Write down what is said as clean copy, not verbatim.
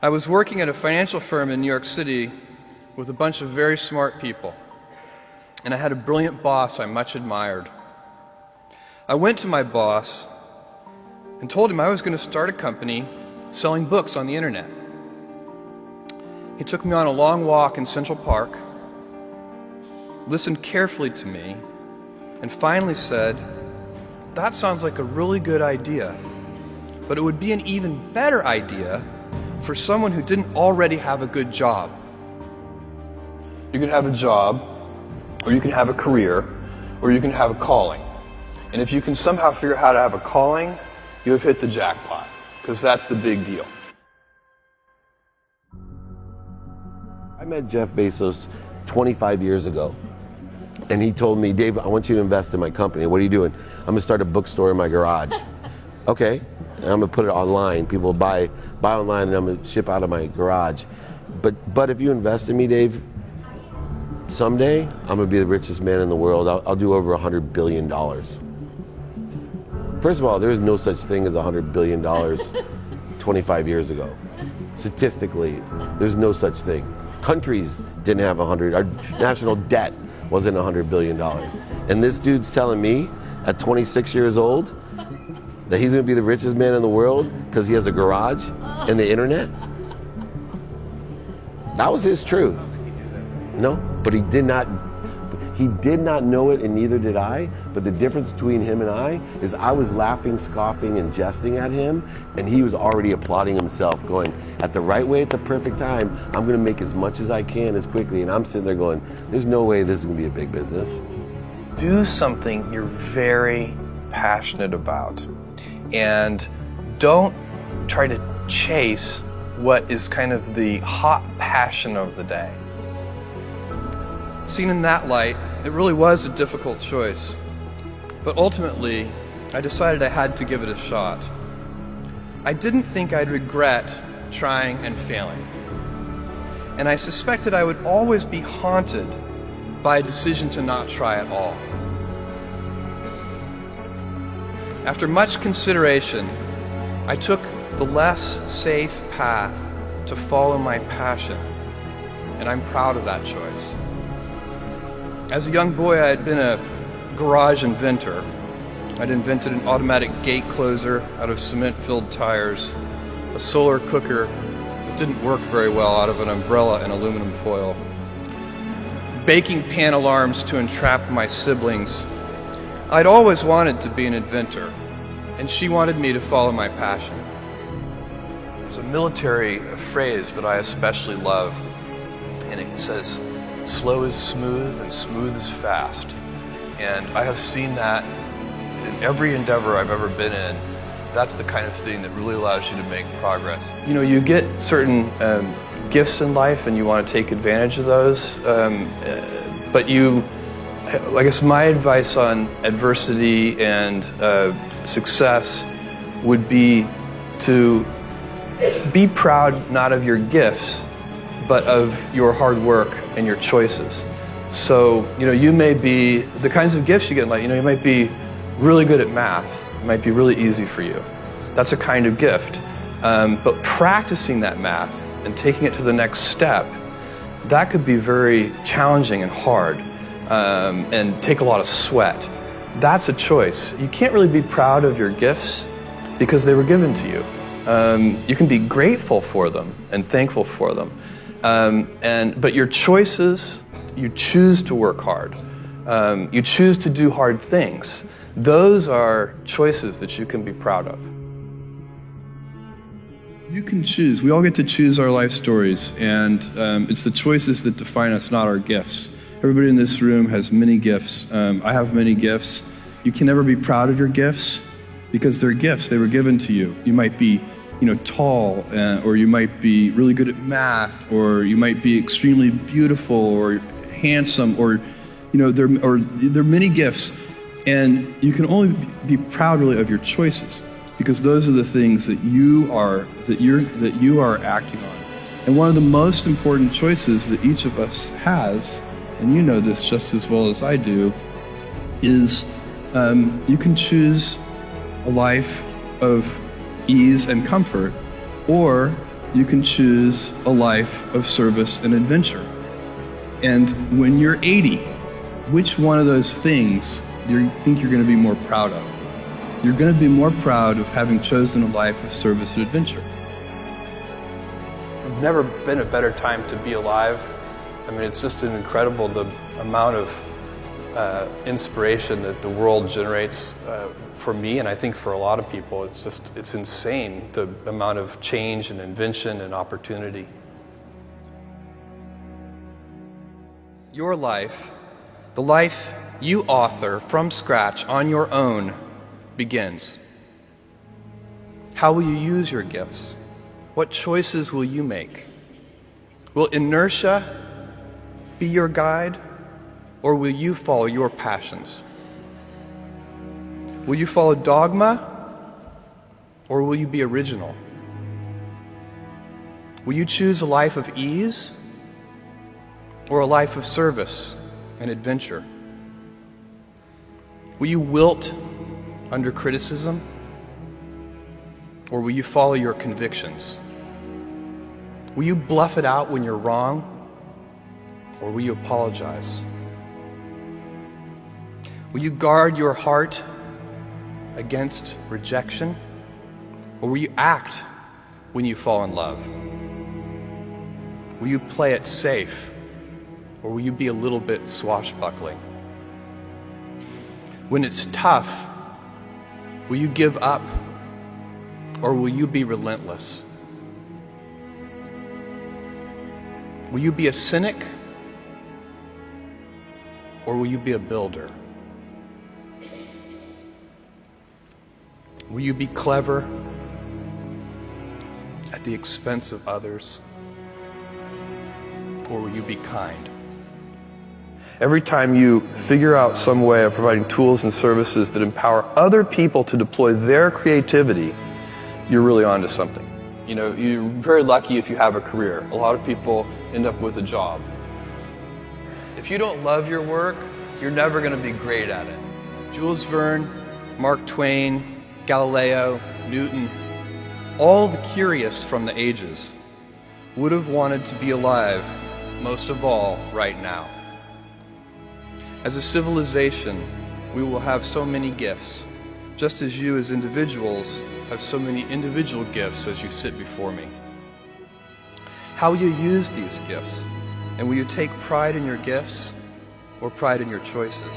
I was working at a financial firm in New York City with a bunch of very smart people, and I had a brilliant boss I much admired. I went to my boss and told him I was going to start a company selling books on the internet. He took me on a long walk in Central Park, listened carefully to me, and finally said, "That sounds like a really good idea, but it would be an even better idea for someone who didn't already have a good job." You can have a job, or you can have a career, or you can have a calling. And if you can somehow figure out how to have a calling, you have hit the jackpot, because that's the big deal. I met Jeff Bezos 25 years ago, and he told me, "Dave, I want you to invest in my company." "What are you doing?" "I'm going to start a bookstore in my garage." "Okay, and I'm going to put it online. People buy online, and I'm going to ship out of my garage. But if you invest in me, Dave, someday I'm going to be the richest man in the world. I'll do over $100 billion. First of all, there is no such thing as $100 billion 25 years ago. Statistically, there's no such thing. Countries didn't have 100. Our national debt wasn't $100 billion. And this dude's telling me at 26 years old that he's going to be the richest man in the world because he has a garage and the internet? That was his truth. No, but he did not know it, and neither did I. But the difference between him and I is I was laughing, scoffing, and jesting at him, and he was already applauding himself, going, at the right way, at the perfect time, I'm going to make as much as I can as quickly. And I'm sitting there going, there's no way this is going to be a big business. Do something you're very passionate about, and don't try to chase what is kind of the hot passion of the day. Seen in that light, it really was a difficult choice, but ultimately, I decided I had to give it a shot. I didn't think I'd regret trying and failing, and I suspected I would always be haunted by a decision to not try at all. After much consideration, I took the less safe path to follow my passion, and I'm proud of that choice. As a young boy, I had been a garage inventor. I'd invented an automatic gate closer out of cement-filled tires, a solar cooker that didn't work very well out of an umbrella and aluminum foil, baking pan alarms to entrap my siblings. I'd always wanted to be an inventor, and she wanted me to follow my passion. There's a military phrase that I especially love, and it says, "Slow is smooth and smooth is fast." And I have seen that in every endeavor I've ever been in. That's the kind of thing that really allows you to make progress. You know, you get certain gifts in life and you want to take advantage of those, but I guess my advice on adversity and success would be to be proud not of your gifts, but of your hard work and your choices. So, you may be, the kinds of gifts you get in life, you might be really good at math. It might be really easy for you. That's a kind of gift. But practicing that math and taking it to the next step, that could be very challenging and hard, and take a lot of sweat. That's a choice. You can't really be proud of your gifts because they were given to you. You can be grateful for them and thankful for them. But your choices, you choose to work hard. You choose to do hard things. Those are choices that you can be proud of. You can choose. We all get to choose our life stories, and it's the choices that define us, not our gifts. Everybody in this room has many gifts. I have many gifts. You can never be proud of your gifts because they're gifts. They were given to you. You might be tall, or you might be really good at math, or you might be extremely beautiful or handsome, or there are many gifts, and you can only be proud really of your choices because those are the things that you are acting on. And one of the most important choices that each of us has, and you know this just as well as I do, is you can choose a life of ease and comfort, or you can choose a life of service and adventure. And when you're 80, which one of those things do you think you're going to be more proud of? You're going to be more proud of having chosen a life of service and adventure. There's never been a better time to be alive. I mean, it's just incredible the amount of inspiration that the world generates for me, and I think for a lot of people. It's insane, the amount of change and invention and opportunity. Your life, the life you author from scratch on your own, begins. How will you use your gifts? What choices will you make? Will inertia be your guide, or will you follow your passions? Will you follow dogma, or will you be original? Will you choose a life of ease, or a life of service and adventure? Will you wilt under criticism, or will you follow your convictions? Will you bluff it out when you're wrong, or will you apologize? Will you guard your heart against rejection, or will you act when you fall in love? Will you play it safe, or will you be a little bit swashbuckling? When it's tough, will you give up, or will you be relentless? Will you be a cynic, or will you be a builder? Will you be clever at the expense of others, or will you be kind? Every time you figure out some way of providing tools and services that empower other people to deploy their creativity, you're really onto something. You know, you're very lucky if you have a career. A lot of people end up with a job. If you don't love your work, you're never going to be great at it. Jules Verne, Mark Twain, Galileo, Newton, all the curious from the ages would have wanted to be alive, most of all, right now. As a civilization, we will have so many gifts, just as you as individuals have so many individual gifts as you sit before me. How will you use these gifts? And will you take pride in your gifts or pride in your choices?